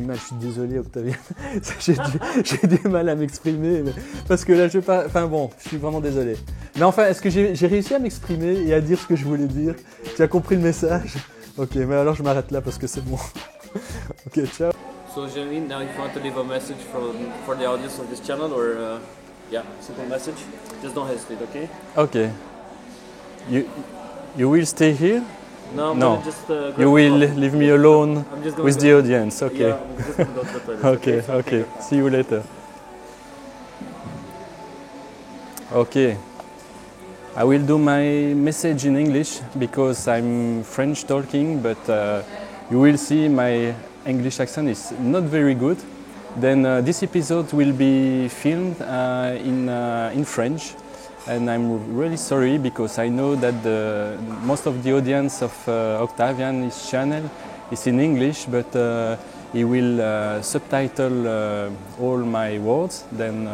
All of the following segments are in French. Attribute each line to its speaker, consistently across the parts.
Speaker 1: mal, je suis désolé Octavien, j'ai du mal à m'exprimer, parce que là je pas, enfin bon, je suis vraiment désolé. Mais enfin, est-ce que j'ai réussi à m'exprimer et à dire ce que je voulais dire? Tu as compris le message? Ok, mais alors je m'arrête là parce que c'est bon. Ok, ciao.
Speaker 2: So Jeremy, now if you want to leave a message for the audience of this channel or yeah, simple message, just don't hesitate, okay?
Speaker 1: Okay. You will stay here?
Speaker 2: No, I'm
Speaker 1: No.
Speaker 2: gonna just
Speaker 1: You will leave me alone
Speaker 2: I'm just going
Speaker 1: with the audience, okay?
Speaker 2: Yeah, I'm just gonna go to the toilet.
Speaker 1: Okay,
Speaker 2: So
Speaker 1: okay. See you later. Okay. I will do my message in English because I'm French talking, but you will see my English accent is not very good. Then this episode will be filmed in French, and I'm really sorry because I know that most of the audience of Octavian's channel is in English, but he will subtitle all my words. Then.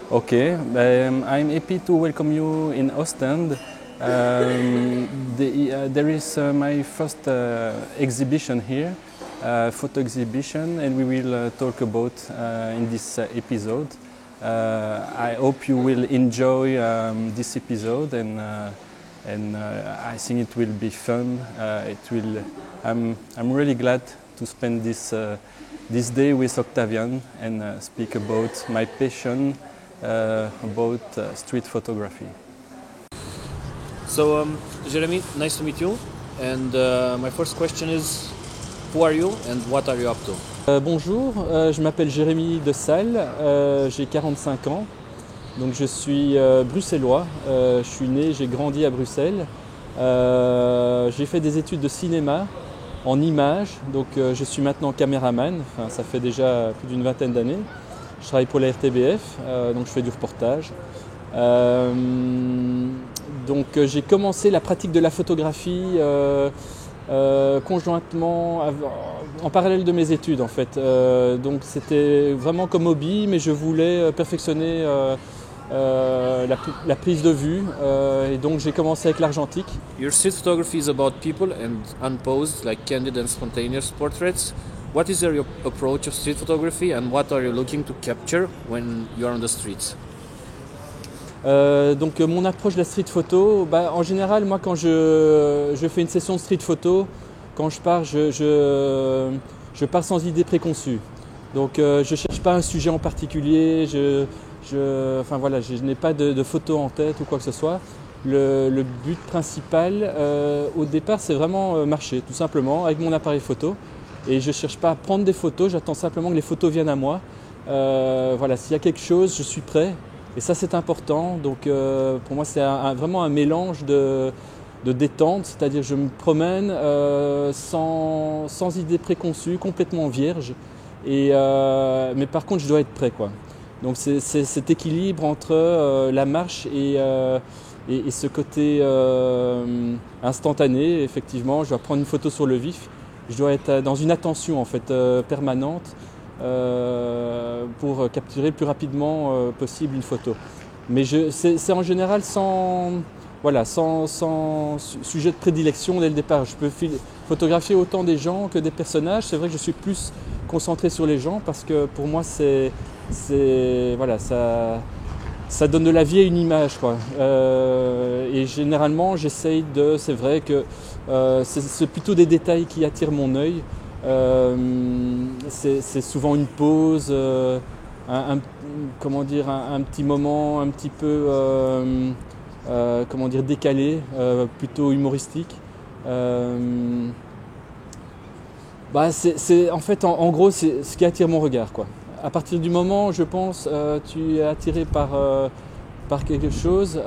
Speaker 1: Okay, I'm happy to welcome you in Ostend. There is my first exhibition here, photo exhibition, and we will talk about in this episode. I hope you will enjoy this episode, and I think it will be fun. I'm really glad to spend this day with Octavian and speak about my passion. About street photography.
Speaker 2: So Jeremy, nice to meet you. And my first question is, who are you and what are you up to?
Speaker 1: Bonjour, je m'appelle Jérémy de Salle, j'ai 45 ans, donc je suis bruxellois, je suis né, j'ai grandi à Bruxelles, j'ai fait des études de cinéma en images, donc je suis maintenant caméraman, enfin, ça fait déjà plus d'une vingtaine d'années. Je travaille pour la RTBF, donc je fais du reportage. Donc j'ai commencé la pratique de la photographie conjointement, en parallèle de mes études en fait. Donc c'était vraiment comme hobby, mais je voulais perfectionner la prise de vue, et donc j'ai commencé avec l'argentique.
Speaker 2: Your street photography is about people and unposed, like candid and spontaneous portraits. What is your approach of street photography and what are you looking to capture when you're on the streets?
Speaker 1: Donc mon approche de la street photo, en général moi quand je fais une session de street photo, quand je pars, je pars sans idée préconçue. Donc je ne cherche pas un sujet en particulier, enfin voilà, je n'ai pas de photo en tête ou quoi que ce soit. Le but principal au départ c'est vraiment marcher tout simplement avec mon appareil photo. Et je ne cherche pas à prendre des photos, j'attends simplement que les photos viennent à moi. Voilà, s'il y a quelque chose, je suis prêt. Et ça, c'est important. Donc, pour moi, c'est vraiment un mélange de détente. C'est-à-dire je me promène sans idée préconçue, complètement vierge. Mais par contre, je dois être prêt, quoi. Donc, c'est cet équilibre entre la marche et ce côté instantané. Effectivement, je dois prendre une photo sur le vif. Je dois être dans une attention en fait permanente pour capturer le plus rapidement possible une photo. Mais c'est en général sans sujet de prédilection dès le départ. Je peux photographier autant des gens que des personnages. C'est vrai que je suis plus concentré sur les gens parce que pour moi ça donne de la vie à une image, quoi. Et généralement j'essaye c'est vrai que c'est plutôt des détails qui attirent mon œil. C'est souvent une pause, un petit moment un petit peu décalé, plutôt humoristique. En fait, en gros, c'est ce qui attire mon regard, quoi. À partir du moment, je pense, tu es attiré par quelque chose,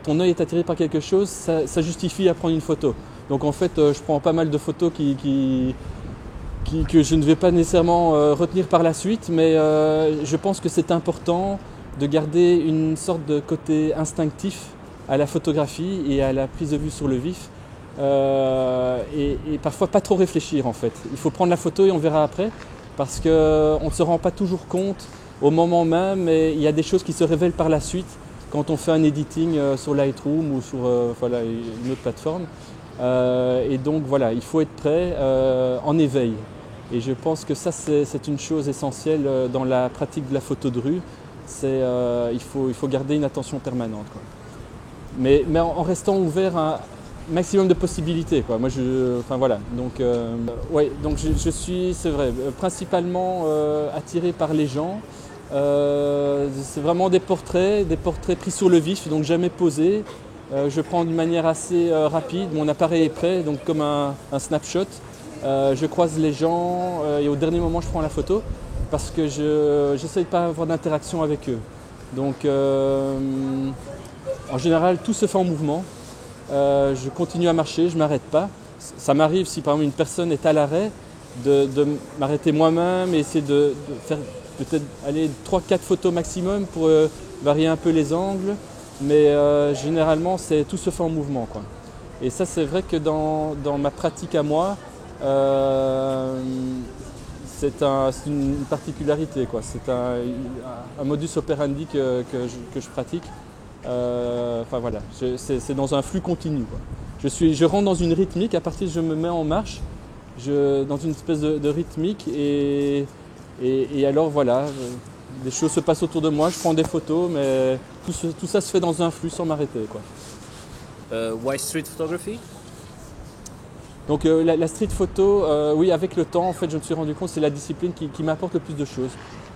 Speaker 1: ton œil est attiré par quelque chose, ça justifie à prendre une photo. Donc en fait, je prends pas mal de photos que je ne vais pas nécessairement retenir par la suite, mais je pense que c'est important de garder une sorte de côté instinctif à la photographie et à la prise de vue sur le vif. Et parfois pas trop réfléchir en fait. Il faut prendre la photo et on verra après. Parce qu'on ne se rend pas toujours compte au moment même, mais il y a des choses qui se révèlent par la suite quand on fait un editing sur Lightroom ou sur une autre plateforme. Et donc voilà, il faut être prêt, en éveil. Et je pense que ça, c'est une chose essentielle dans la pratique de la photo de rue. Il faut garder une attention permanente, quoi. Mais en restant ouvert à un maximum de possibilités, quoi. Moi, enfin voilà. Donc, ouais, donc je suis, c'est vrai, principalement attiré par les gens. C'est vraiment des portraits pris sur le vif, donc jamais posés. Je prends d'une manière assez rapide, mon appareil est prêt, donc comme un snapshot. Je croise les gens et au dernier moment je prends la photo parce que j'essaie de ne pas avoir d'interaction avec eux. Donc en général tout se fait en mouvement. Je continue à marcher, je ne m'arrête pas. Ça m'arrive si par exemple une personne est à l'arrêt de m'arrêter moi-même et essayer de faire peut-être 3-4 photos maximum pour varier un peu les angles. Mais généralement tout se fait en mouvement, quoi. Et ça c'est vrai que dans ma pratique à moi, c'est une particularité, quoi. C'est un modus operandi que je pratique. Enfin voilà, c'est dans un flux continu, quoi. Je rentre dans une rythmique, à partir de je me mets en marche, dans une espèce de rythmique et alors voilà, des choses se passent autour de moi, je prends des photos, mais tout ça se fait dans un flux sans m'arrêter, quoi.
Speaker 2: Why street photography?
Speaker 1: Donc la street photo, oui, avec le temps, en fait, je me suis rendu compte que c'est la discipline qui m'apporte le plus de choses.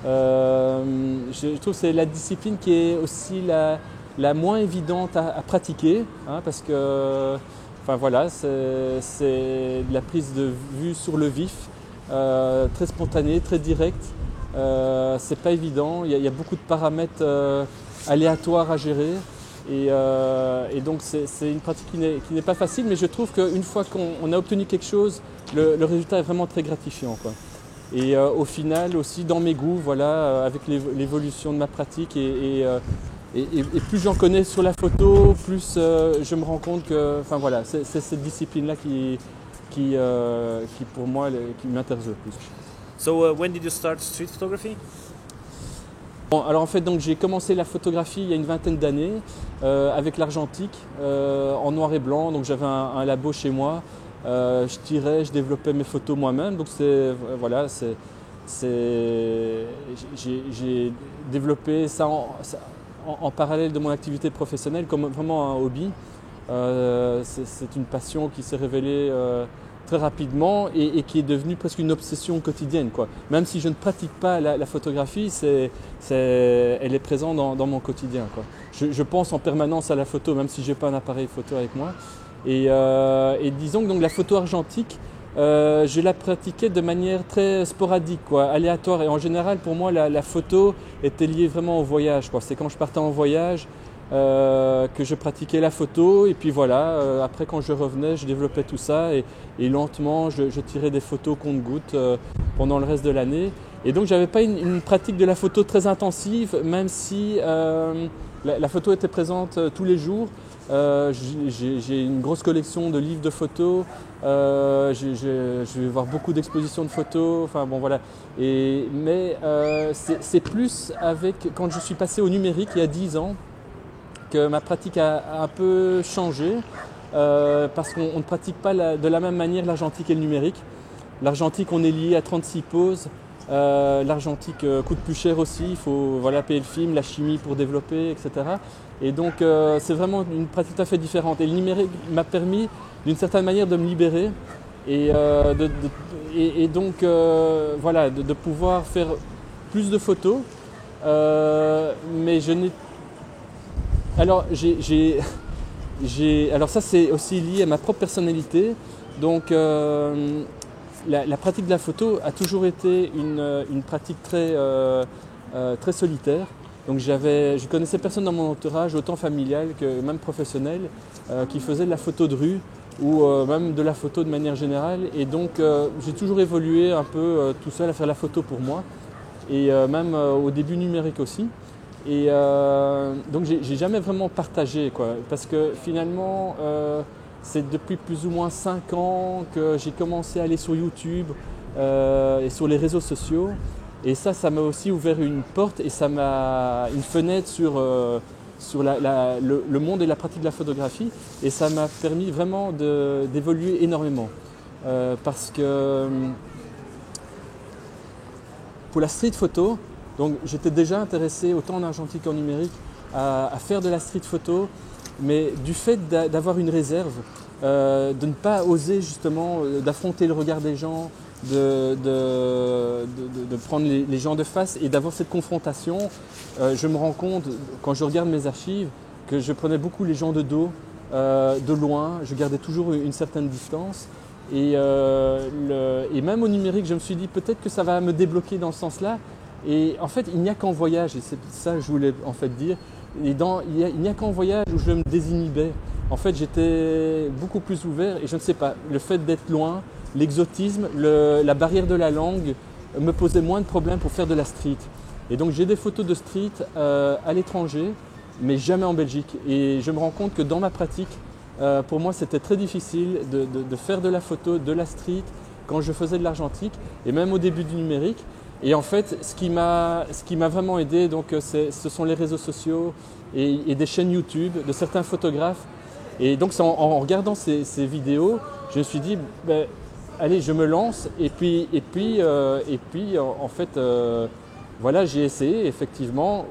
Speaker 1: Je trouve que c'est la discipline qui est aussi la moins évidente à pratiquer, hein, parce que, enfin voilà, c'est de la prise de vue sur le vif, très spontanée, très directe. C'est pas évident, il y a beaucoup de paramètres aléatoires à gérer. Et donc c'est une pratique qui n'est pas facile, mais je trouve qu'une fois qu'on a obtenu quelque chose, le résultat est vraiment très gratifiant, quoi. Et au final aussi dans mes goûts, voilà, avec l'évolution de ma pratique et plus j'en connais sur la photo, plus je me rends compte que, enfin voilà, c'est cette discipline-là qui pour moi qui m'intéresse le plus.
Speaker 2: So when did you start street photography?
Speaker 1: Bon, alors en fait, donc j'ai commencé la photographie il y a une vingtaine d'années avec l'argentique en noir et blanc. Donc j'avais un labo chez moi, je tirais, je développais mes photos moi-même. Donc j'ai développé ça en parallèle de mon activité professionnelle comme vraiment un hobby. C'est une passion qui s'est révélée très rapidement et qui est devenue presque une obsession quotidienne, quoi. Même si je ne pratique pas la photographie, elle est présente dans mon quotidien, quoi. Je pense en permanence à la photo, même si je n'ai pas un appareil photo avec moi. Et disons que donc, la photo argentique, je la pratiquais de manière très sporadique, quoi, aléatoire. Et en général, pour moi, la photo était liée vraiment au voyage, quoi. C'est quand je partais en voyage que je pratiquais la photo et puis voilà, après quand je revenais je développais tout ça et lentement je tirais des photos compte-gouttes pendant le reste de l'année et donc j'avais pas une pratique de la photo très intensive même si la photo était présente tous les jours. J'ai une grosse collection de livres de photos, je vais voir beaucoup d'expositions de photos, enfin bon voilà. Mais c'est plus quand je suis passé au numérique il y a 10 ans que ma pratique a un peu changé parce qu'on ne pratique pas de la même manière l'argentique et le numérique. L'argentique, on est lié à 36 poses. L'argentique coûte plus cher aussi, il faut payer le film, la chimie pour développer, etc. Et donc c'est vraiment une pratique tout à fait différente. Et le numérique m'a permis d'une certaine manière de me libérer et donc de pouvoir faire plus de photos. Mais je n'ai Alors, alors ça c'est aussi lié à ma propre personnalité. Donc la pratique de la photo a toujours été une pratique très solitaire. Donc je connaissais personne dans mon entourage, autant familial que même professionnel, qui faisait de la photo de rue ou même de la photo de manière générale. Et donc j'ai toujours évolué un peu tout seul à faire la photo pour moi. Et même au début numérique aussi. Et donc j'ai jamais vraiment partagé, quoi, parce que finalement c'est depuis plus ou moins 5 ans que j'ai commencé à aller sur YouTube et sur les réseaux sociaux et ça m'a aussi ouvert une porte et ça m'a une fenêtre sur le monde et la pratique de la photographie et ça m'a permis vraiment d'évoluer énormément parce que pour la street photo, donc j'étais déjà intéressé autant en argentique qu'en numérique à faire de la street photo, mais du fait d'avoir une réserve, de ne pas oser justement d'affronter le regard des gens, de prendre les gens de face et d'avoir cette confrontation, je me rends compte quand je regarde mes archives que je prenais beaucoup les gens de dos, de loin, je gardais toujours une certaine distance. Et même au numérique, je me suis dit peut-être que ça va me débloquer dans ce sens-là. Et en fait, il n'y a qu'en voyage, et c'est ça que je voulais en fait dire, il n'y a qu'en voyage où je me désinhibais. En fait, j'étais beaucoup plus ouvert et je ne sais pas, le fait d'être loin, l'exotisme, la barrière de la langue me posait moins de problèmes pour faire de la street. Et donc j'ai des photos de street à l'étranger, mais jamais en Belgique. Et je me rends compte que dans ma pratique, pour moi, c'était très difficile de faire de la photo, de la street, quand je faisais de l'argentique, et même au début du numérique. Et en fait, ce qui m'a vraiment aidé, donc, ce sont les réseaux sociaux et des chaînes YouTube de certains photographes. Et donc, c'est en regardant ces vidéos, je me suis dit, ben, allez, je me lance. Et puis en fait, voilà, j'ai essayé, effectivement.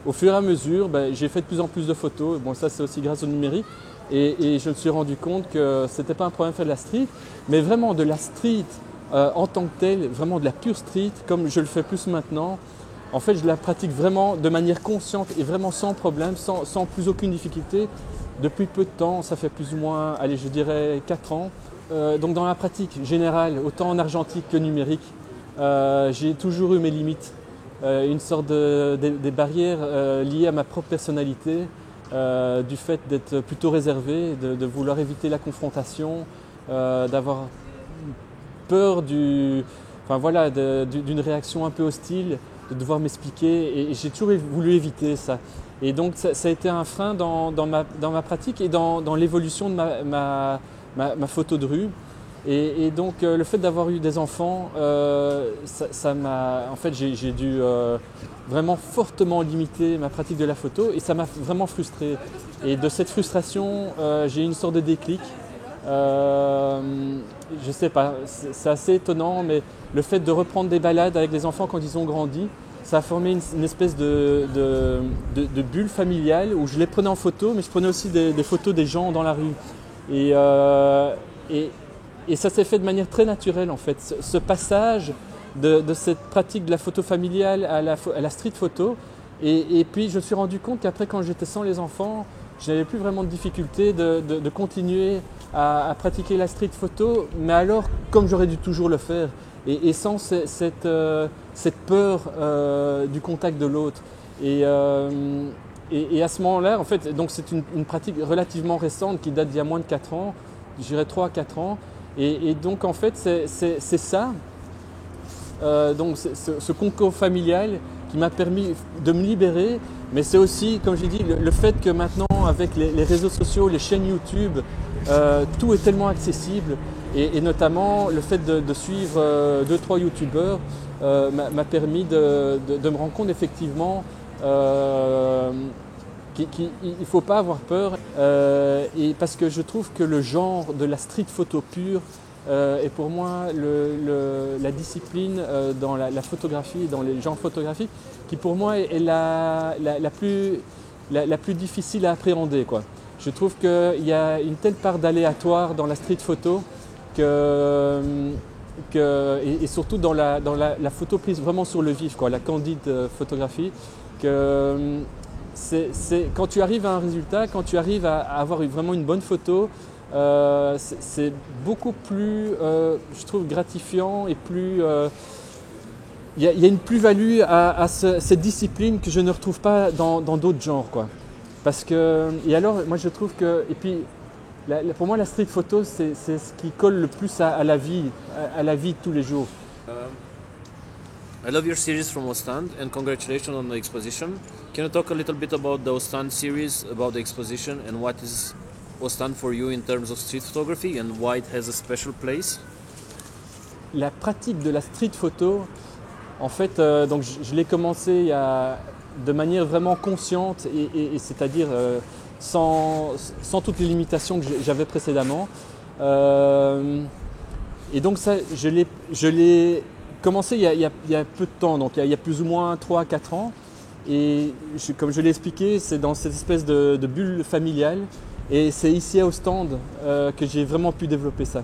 Speaker 1: Au fur et à mesure, ben, j'ai fait de plus en plus de photos. Bon, ça, c'est aussi grâce au numérique. Et je me suis rendu compte que ce n'était pas un problème de faire de la street, mais vraiment de la street en tant que telle, vraiment de la pure street, comme je le fais plus maintenant. En fait, je la pratique vraiment de manière consciente et vraiment sans problème, sans plus aucune difficulté. Depuis peu de temps, ça fait plus ou moins, allez, je dirais 4 ans. Donc dans la pratique générale, autant en argentique que numérique, j'ai toujours eu mes limites, une sorte des barrières liées à ma propre personnalité. Du fait d'être plutôt réservé, de vouloir éviter la confrontation, d'avoir peur d'une réaction un peu hostile, de devoir m'expliquer, et j'ai toujours voulu éviter ça. Et donc ça a été un frein dans ma pratique et dans l'évolution de ma photo de rue. Et donc le fait d'avoir eu des enfants, ça m'a, en fait j'ai dû vraiment fortement limiter ma pratique de la photo et ça m'a vraiment frustré. Et de cette frustration, j'ai eu une sorte de déclic. Je sais pas, c'est assez étonnant, mais le fait de reprendre des balades avec les enfants quand ils ont grandi, ça a formé une espèce de bulle familiale où je les prenais en photo, mais je prenais aussi des photos des gens dans la rue. Et ça s'est fait de manière très naturelle en fait, ce passage de cette pratique de la photo familiale à la street photo. Et puis je me suis rendu compte qu'après, quand j'étais sans les enfants, je n'avais plus vraiment de difficulté de continuer à pratiquer la street photo, mais alors comme j'aurais dû toujours le faire et sans cette peur du contact de l'autre. Et à ce moment-là, en fait, donc c'est une pratique relativement récente qui date d'il y a moins de 4 ans, je dirais 3 à 4 ans. Et donc en fait c'est ça, donc ce concours familial qui m'a permis de me libérer, mais c'est aussi, comme j'ai dit, le fait que maintenant avec les réseaux sociaux, les chaînes YouTube, tout est tellement accessible et notamment le fait de suivre 2-3 youtubeurs m'a permis de me rendre compte effectivement qu'il ne faut pas avoir peur, et parce que je trouve que le genre de la street photo pure est pour moi la discipline dans la photographie, dans les genres photographiques, qui pour moi est la plus difficile à appréhender, quoi. Je trouve qu'il y a une telle part d'aléatoire dans la street photo et surtout dans la photo prise vraiment sur le vif, quoi, la candide photographie, que quand tu arrives à un résultat, quand tu arrives à avoir vraiment une bonne photo, c'est beaucoup plus, je trouve, gratifiant et plus... Il y a une plus-value à cette discipline que je ne retrouve pas dans d'autres genres, quoi. Parce que, et alors, moi je trouve que... Et puis, pour moi, la street photo, c'est ce qui colle le plus à la vie de tous les jours.
Speaker 2: I love your series from Ostend and congratulations on the exposition. Can you talk a little bit about the Ostend series, about the exposition, and what is Ostend for you in terms of street photography and why it has a special place?
Speaker 1: La pratique de la street photo, en fait, donc je l'ai commencé de manière vraiment consciente et c'est-à-dire sans toutes les limitations que j'avais précédemment. Et donc ça, je l'ai commencé il y a peu de temps, donc il y a plus ou moins 3 à 4 ans. Et comme je l'ai expliqué, c'est dans cette espèce de bulle familiale. Et c'est ici à Ostende que j'ai vraiment pu développer ça.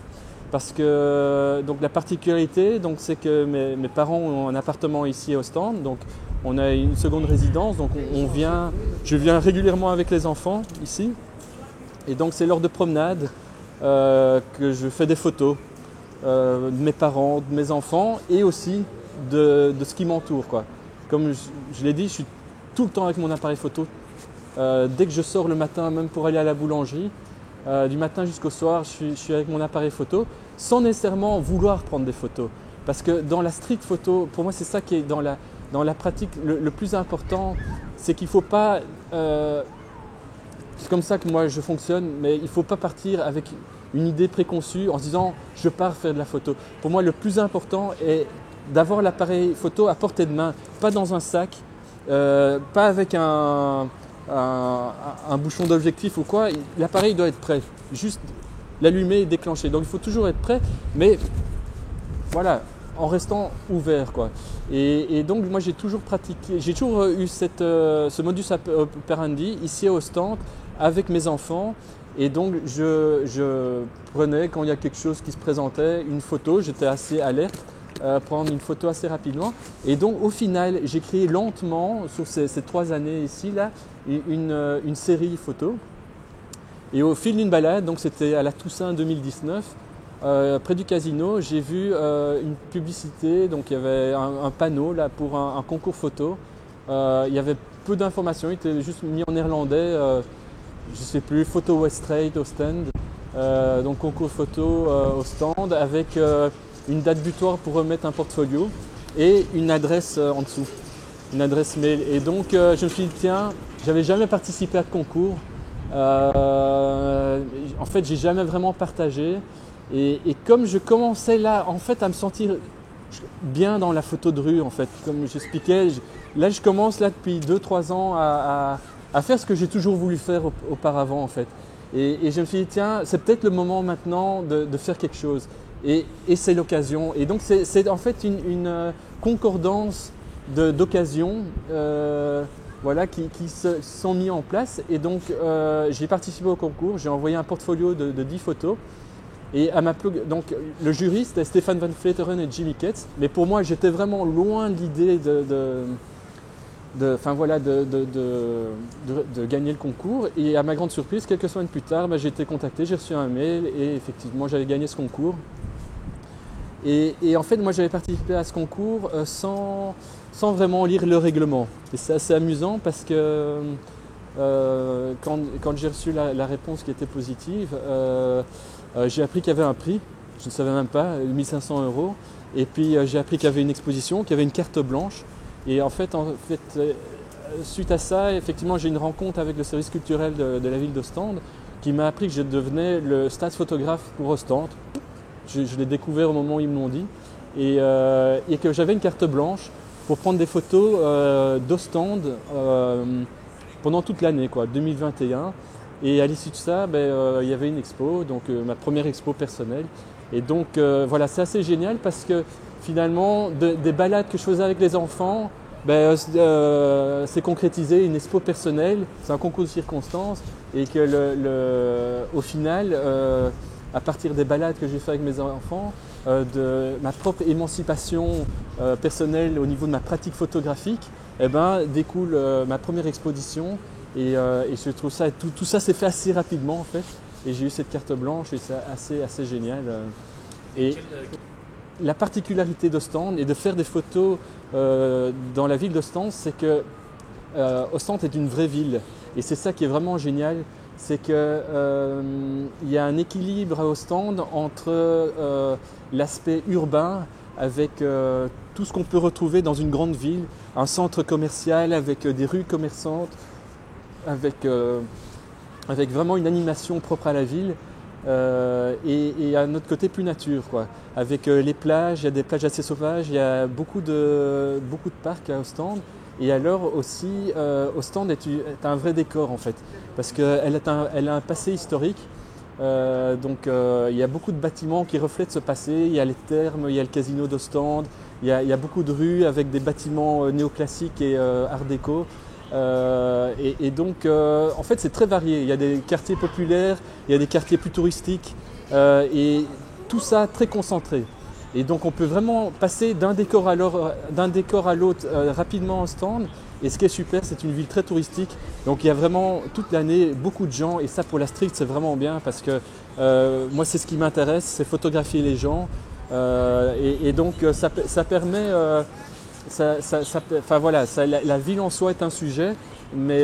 Speaker 1: Parce que donc la particularité, donc, c'est que mes parents ont un appartement ici à Ostende. Donc on a une seconde résidence. Donc je viens régulièrement avec les enfants ici. Et donc c'est lors de promenades que je fais des photos de mes parents, de mes enfants et aussi de ce qui m'entoure, quoi. Comme je l'ai dit, je suis tout le temps avec mon appareil photo. Dès que je sors le matin, même pour aller à la boulangerie, du matin jusqu'au soir, je suis avec mon appareil photo, sans nécessairement vouloir prendre des photos. Parce que dans la street photo, pour moi c'est ça qui est dans la pratique le plus important, c'est qu'il ne faut pas... c'est comme ça que moi je fonctionne, mais il ne faut pas partir avec une idée préconçue en se disant je pars faire de la photo. Pour moi le plus important est d'avoir l'appareil photo à portée de main, pas dans un sac, pas avec un bouchon d'objectif ou quoi. L'appareil doit être prêt, juste l'allumer et déclencher. Donc il faut toujours être prêt, mais voilà, en restant ouvert, quoi. Et donc moi j'ai toujours pratiqué, j'ai toujours eu ce modus operandi ici à Ostende avec mes enfants. Et donc je prenais, quand il y a quelque chose qui se présentait, une photo, j'étais assez alerte. Prendre une photo assez rapidement. Et donc au final, j'ai créé lentement, sur ces 3 années ici, là, une série photo. Et au fil d'une balade, donc c'était à la Toussaint 2019, près du casino, j'ai vu une publicité, donc il y avait un panneau là, pour un concours photo. Il y avait peu d'informations, il était juste mis en néerlandais, je ne sais plus, Photo Westrate Ostend, donc concours photo au stand avec... une date butoir pour remettre un portfolio et une adresse en dessous, une adresse mail. Et donc je me suis dit tiens, j'avais jamais participé à ce concours, en fait j'ai jamais vraiment partagé et comme je commençais là en fait à me sentir bien dans la photo de rue en fait, comme j'expliquais, là je commence là depuis 2-3 ans à faire ce que j'ai toujours voulu faire auparavant en fait. Et je me suis dit tiens, c'est peut-être le moment maintenant de faire quelque chose. Et c'est l'occasion. Et donc c'est en fait une concordance d'occasions voilà, qui se sont mis en place. Et donc j'ai participé au concours, j'ai envoyé un portfolio de 10 photos. Et donc le jury c'était Stefan Van Vleteren et Jimmy Ketz. Mais pour moi j'étais vraiment loin de l'idée de gagner le concours. Et à ma grande surprise, quelques semaines plus tard, j'ai été contacté, j'ai reçu un mail et effectivement j'avais gagné ce concours. Et en fait, moi j'avais participé à ce concours sans vraiment lire le règlement. Et c'est assez amusant parce que quand j'ai reçu la réponse qui était positive, j'ai appris qu'il y avait un prix, je ne savais même pas, 1 500 €. Et puis j'ai appris qu'il y avait une exposition, qu'il y avait une carte blanche. Et en fait suite à ça, effectivement, j'ai eu une rencontre avec le service culturel de la ville d'Ostende qui m'a appris que je devenais le stage photographe pour Ostende. Je l'ai découvert au moment où ils me l'ont dit. Et que j'avais une carte blanche pour prendre des photos d'Ostende pendant toute l'année, 2021. Et à l'issue de ça, il y avait une expo, donc ma première expo personnelle. Et donc voilà, c'est assez génial parce que finalement, des balades que je faisais avec les enfants, c'est concrétisé, une expo personnelle, c'est un concours de circonstances. Et que au final, à partir des balades que j'ai fait avec mes enfants, de ma propre émancipation personnelle au niveau de ma pratique photographique, découle ma première exposition. Et je trouve ça, tout ça s'est fait assez rapidement en fait. Et j'ai eu cette carte blanche et c'est assez génial. Et la particularité d'Ostende et de faire des photos dans la ville d'Ostende, c'est que Ostende est une vraie ville. Et c'est ça qui est vraiment génial, c'est qu'il y a un équilibre à Ostende entre l'aspect urbain avec tout ce qu'on peut retrouver dans une grande ville, un centre commercial avec des rues commerçantes, avec vraiment une animation propre à la ville. Et à notre côté plus nature, avec les plages, il y a des plages assez sauvages, il y a beaucoup de parcs à Ostende. Et alors aussi, Ostende est un vrai décor en fait, parce qu'elle a un passé historique. Donc il y a beaucoup de bâtiments qui reflètent ce passé. Il y a les thermes, il y a le casino d'Ostende, Il y a beaucoup de rues avec des bâtiments néoclassiques et art déco. Et donc, en fait, c'est très varié. Il y a des quartiers populaires, il y a des quartiers plus touristiques, et tout ça très concentré. Et donc, on peut vraiment passer d'un décor à l'autre rapidement en stand. Et ce qui est super, c'est une ville très touristique. Donc, il y a vraiment toute l'année beaucoup de gens. Et ça, pour la street, c'est vraiment bien parce que moi, c'est ce qui m'intéresse, c'est photographier les gens. Et donc, ça permet. Enfin voilà, la ville en soi est un sujet, mais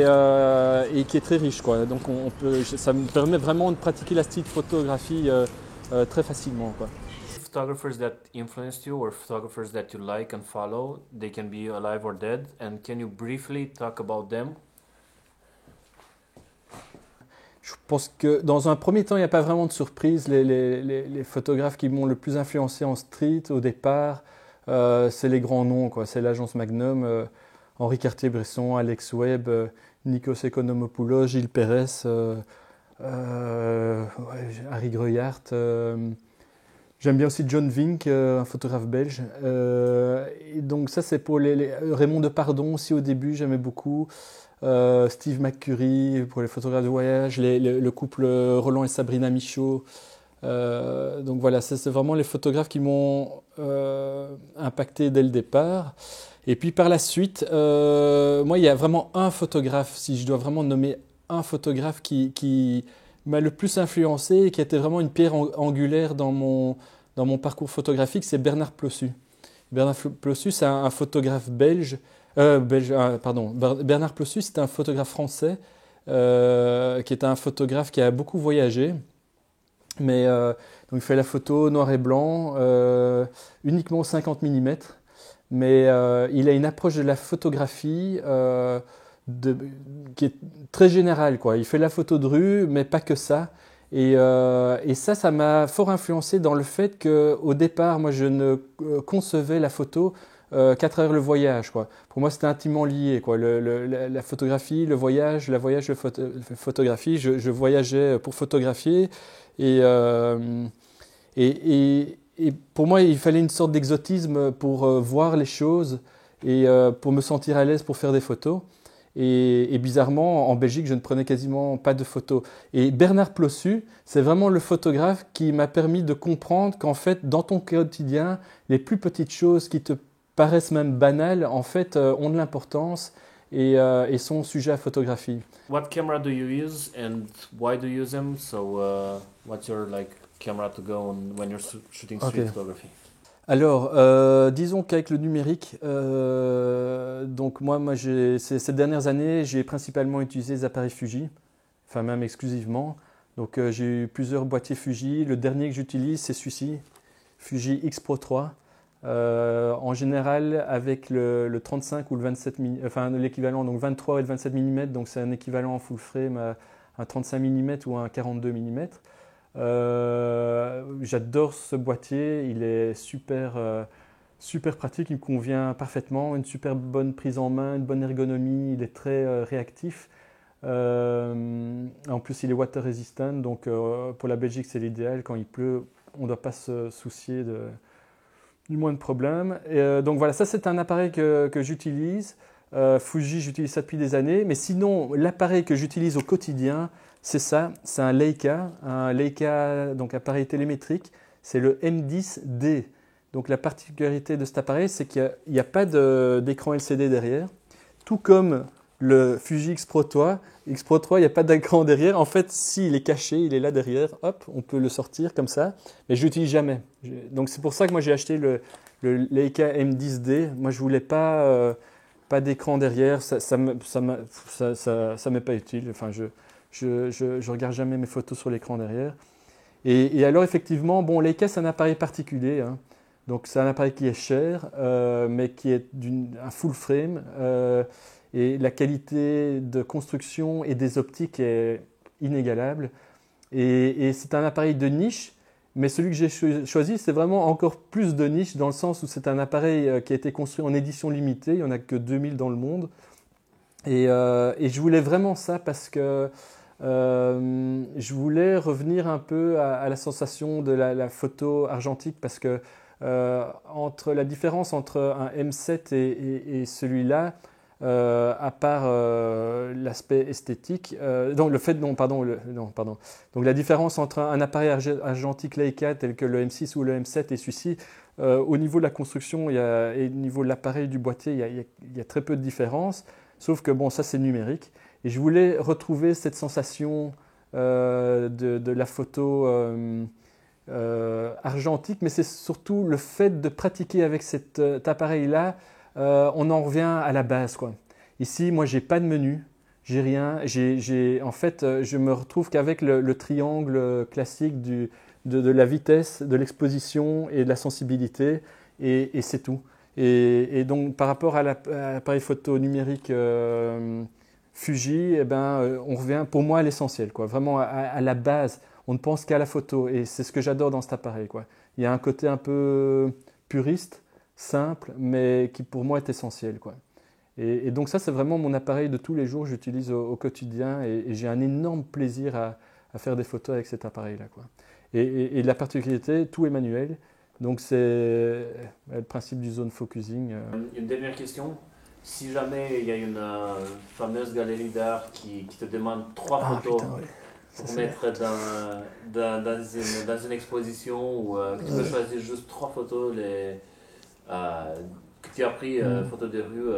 Speaker 1: et qui est très riche, quoi. Donc ça me permet vraiment de pratiquer la street photographie très facilement, quoi.
Speaker 2: Photographers that influenced you or photographers that you like and follow, they can be alive or dead. And can you briefly talk about them?
Speaker 1: Je pense que dans un premier temps, il n'y a pas vraiment de surprise. Les photographes qui m'ont le plus influencé en street au départ, c'est les grands noms, quoi. C'est l'agence Magnum, Henri Cartier-Bresson, Alex Webb, Nikos Economopoulos, Gilles Pérez, Harry Greuyaert. J'aime bien aussi John Vink, un photographe belge. Et donc ça, c'est pour Raymond Depardon aussi au début, j'aimais beaucoup. Steve McCurry pour les photographes de voyage, le couple Roland et Sabrina Michaud. Donc voilà, ça, c'est vraiment les photographes qui m'ont impacté dès le départ. Et puis par la suite, moi, il y a vraiment un photographe, si je dois vraiment nommer un photographe qui m'a le plus influencé et qui a été vraiment une pierre angulaire dans mon parcours photographique, c'est Bernard Plossu. Bernard Plossu, c'est un photographe belge. Bernard Plossu, c'est un photographe français qui est un photographe qui a beaucoup voyagé. Mais donc il fait la photo noir et blanc, uniquement 50 mm. Mais il a une approche de la photographie qui est très générale, quoi. Il fait la photo de rue, mais pas que ça. Et ça m'a fort influencé dans le fait qu'au départ, moi, je ne concevais la photo qu'à travers le voyage, quoi. Pour moi, c'était intimement lié, quoi. La photographie, le voyage, la photographie. Je voyageais pour photographier. Et pour moi, il fallait une sorte d'exotisme pour voir les choses et pour me sentir à l'aise pour faire des photos. Et bizarrement, en Belgique, je ne prenais quasiment pas de photos. Et Bernard Plossu, c'est vraiment le photographe qui m'a permis de comprendre qu'en fait, dans ton quotidien, les plus petites choses qui te paraissent même banales, en fait, ont de l'importance et sont sujets à photographie.
Speaker 2: What camera do you use and why do you use them? So, what's your camera to go on when you're shooting street photography?
Speaker 1: Alors, disons qu'avec le numérique, donc moi ces dernières années, j'ai principalement utilisé les appareils Fuji, enfin même exclusivement. Donc j'ai eu plusieurs boîtiers Fuji. Le dernier que j'utilise, c'est celui-ci, Fuji X Pro 3. En général, avec le 35 ou le 27 mm, enfin l'équivalent, donc 23 et le 27 mm, donc c'est un équivalent en full frame à un 35 mm ou un 42 mm. J'adore ce boîtier, il est super pratique, il me convient parfaitement, une super bonne prise en main, une bonne ergonomie, il est très réactif. En plus il est water resistant, donc pour la Belgique c'est l'idéal, quand il pleut on ne doit pas se soucier du moindre problème. Donc voilà, ça c'est un appareil que j'utilise. Fuji, j'utilise ça depuis des années, mais sinon l'appareil que j'utilise au quotidien, c'est ça, c'est un Leica, donc appareil télémétrique, c'est le M10D. Donc la particularité de cet appareil, c'est qu'il n'y a pas d'écran LCD derrière, tout comme le Fuji X Pro 3. X Pro 3, il n'y a pas d'écran derrière. En fait, s'il est caché, il est là derrière, hop, on peut le sortir comme ça, mais je ne l'utilise jamais. Donc c'est pour ça que moi j'ai acheté le Leica M10D. Moi je ne voulais pas d'écran derrière, ça m'est pas utile. Enfin, je regarde jamais mes photos sur l'écran derrière. Et alors effectivement, bon, Leica c'est un appareil particulier, hein. Donc c'est un appareil qui est cher, mais qui est un full frame. Et la qualité de construction et des optiques est inégalable. Et c'est un appareil de niche, mais celui que j'ai choisi, c'est vraiment encore plus de niche dans le sens où c'est un appareil qui a été construit en édition limitée. Il n'y en a que 2000 dans le monde. Et je voulais vraiment ça parce que je voulais revenir un peu à la sensation de la photo argentique parce que Entre la différence entre un M7 et celui-là, à part l'aspect esthétique, donc le fait, non, pardon, donc la différence entre un appareil argentique Leica tel que le M6 ou le M7 et celui-ci, au niveau de la construction et au niveau de l'appareil du boîtier, il y a très peu de différence, sauf que bon, ça c'est numérique. Et je voulais retrouver cette sensation de la photo argentique, mais c'est surtout le fait de pratiquer avec cet appareil-là. On en revient à la base, quoi. Ici, moi, j'ai pas de menu, j'ai rien. En fait, je me retrouve qu'avec le triangle classique de la vitesse, de l'exposition et de la sensibilité, et c'est tout. Et donc, par rapport à l'appareil photo numérique Fuji, eh ben, on revient pour moi à l'essentiel, quoi. Vraiment à la base. On ne pense qu'à la photo, et c'est ce que j'adore dans cet appareil, quoi. Il y a un côté un peu puriste, simple, mais qui pour moi est essentiel, quoi. Et donc ça, c'est vraiment mon appareil de tous les jours, j'utilise au quotidien, et j'ai un énorme plaisir à faire des photos avec cet appareil-là, quoi. Et la particularité, tout est manuel, donc c'est le principe du zone focusing.
Speaker 2: Une dernière question. Si jamais il y a une fameuse galerie d'art qui te demande 3 photos
Speaker 1: putain, ouais.
Speaker 2: pour mettre dans une exposition, ou que tu peux choisir juste 3 photos que tu as pris, photos de rue,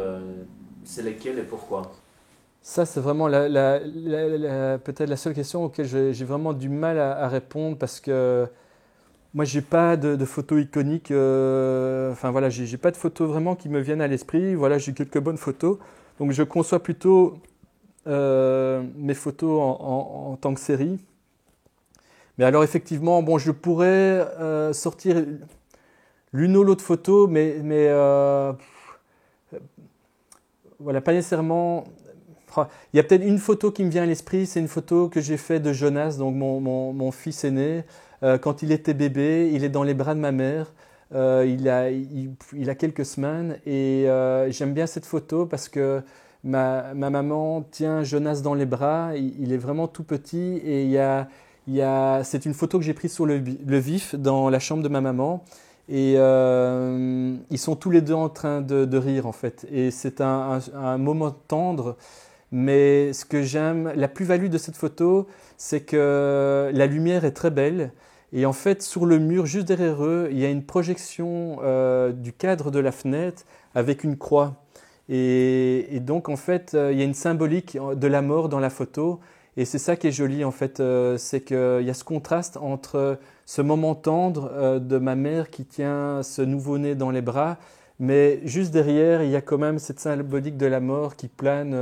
Speaker 2: c'est lesquelles et pourquoi?
Speaker 1: Ça, c'est vraiment peut-être la seule question auquel j'ai vraiment du mal à répondre, parce que moi, j'ai pas de photos iconiques. Enfin voilà, j'ai pas de photos vraiment qui me viennent à l'esprit. Voilà, j'ai quelques bonnes photos. Donc je conçois plutôt mes photos en tant que série. Mais alors effectivement, bon, je pourrais sortir l'une ou l'autre photo, mais voilà, pas nécessairement. Il y a peut-être une photo qui me vient à l'esprit, c'est une photo que j'ai faite de Jonas, donc mon fils aîné. Quand il était bébé, il est dans les bras de ma mère. Il a quelques semaines, et j'aime bien cette photo parce que ma maman tient Jonas dans les bras. Il est vraiment tout petit, et c'est une photo que j'ai prise sur le vif dans la chambre de ma maman. Et ils sont tous les deux en train de rire, en fait. Et c'est un moment tendre. Mais ce que j'aime, la plus-value de cette photo, c'est que la lumière est très belle. Et en fait, sur le mur, juste derrière eux, il y a une projection du cadre de la fenêtre avec une croix. Et donc, en fait, il y a une symbolique de la mort dans la photo. Et c'est ça qui est joli, en fait. C'est qu'il y a ce contraste entre ce moment tendre de ma mère qui tient ce nouveau-né dans les bras, mais juste derrière, il y a quand même cette symbolique de la mort qui plane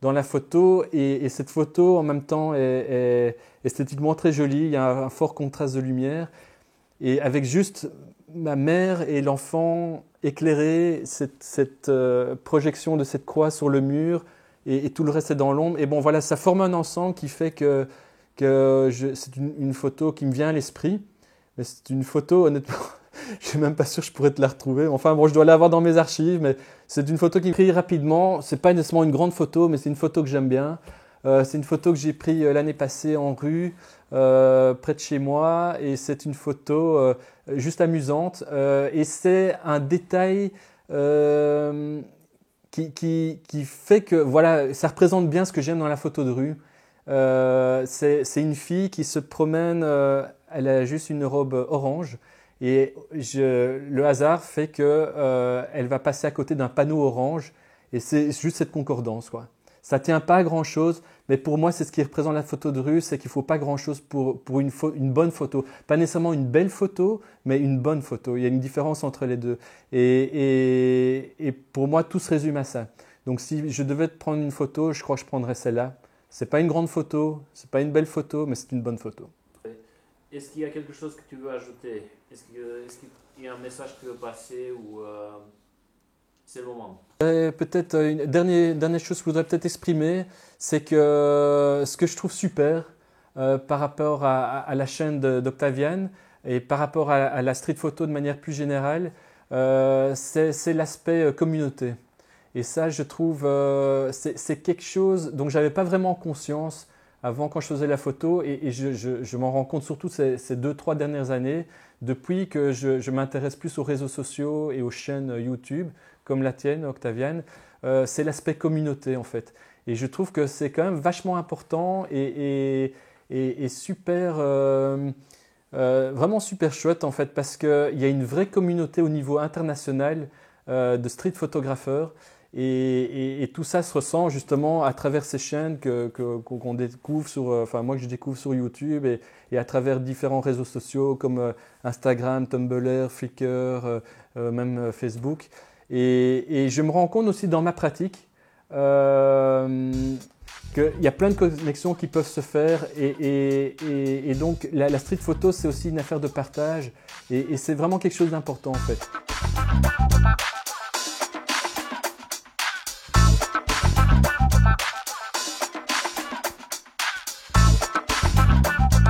Speaker 1: dans la photo. Et cette photo, en même temps, est esthétiquement très jolie. Il y a un fort contraste de lumière. Et avec juste ma mère et l'enfant éclairés, cette projection de cette croix sur le mur, et tout le reste est dans l'ombre. Et bon, voilà, ça forme un ensemble qui fait que c'est une photo qui me vient à l'esprit. Mais c'est une photo, honnêtement, je ne suis même pas sûr que je pourrais te la retrouver. Enfin bon, je dois l'avoir dans mes archives, mais c'est une photo qui me pris rapidement. Ce n'est pas nécessairement une grande photo, mais c'est une photo que j'aime bien. C'est une photo que j'ai prise l'année passée en rue, près de chez moi, et c'est une photo juste amusante. Et c'est un détail qui fait que voilà, ça représente bien ce que j'aime dans la photo de rue. C'est une fille qui se promène, elle a juste une robe orange, et le hasard fait que elle va passer à côté d'un panneau orange, et c'est juste cette concordance, quoi. Ça tient pas à grand chose, mais pour moi c'est ce qui représente la photo de rue, c'est qu'il faut pas grand chose pour une bonne photo. Pas nécessairement une belle photo, mais une bonne photo. Il y a une différence entre les deux. Et pour moi tout se résume à ça. Donc si je devais te prendre une photo, je crois que je prendrais celle-là. C'est pas une grande photo, c'est pas une belle photo, mais c'est une bonne photo.
Speaker 2: Est-ce qu'il y a quelque chose que tu veux ajouter? Est-ce qu'il y a un message que tu veux passer, ou c'est le moment?
Speaker 1: Peut-être une dernière chose que je voudrais peut-être exprimer, c'est que ce que je trouve super par rapport à la chaîne d'Octavian, et par rapport à la street photo de manière plus générale, c'est l'aspect communauté. Et ça, je trouve, c'est quelque chose dont je n'avais pas vraiment conscience Avant, quand je faisais la photo, et je m'en rends compte surtout ces 2-3 dernières années, depuis que je m'intéresse plus aux réseaux sociaux et aux chaînes YouTube, comme la tienne, Octavian, c'est l'aspect communauté en fait. Et je trouve que c'est quand même vachement important et super, vraiment super chouette en fait, parce qu'il y a une vraie communauté au niveau international de street photographeurs. Et tout ça se ressent justement à travers ces chaînes qu'on découvre enfin moi que je découvre sur YouTube et à travers différents réseaux sociaux comme Instagram, Tumblr, Flickr, même Facebook. Et je me rends compte aussi dans ma pratique qu'il y a plein de connexions qui peuvent se faire et donc la street photo c'est aussi une affaire de partage et c'est vraiment quelque chose d'important en fait.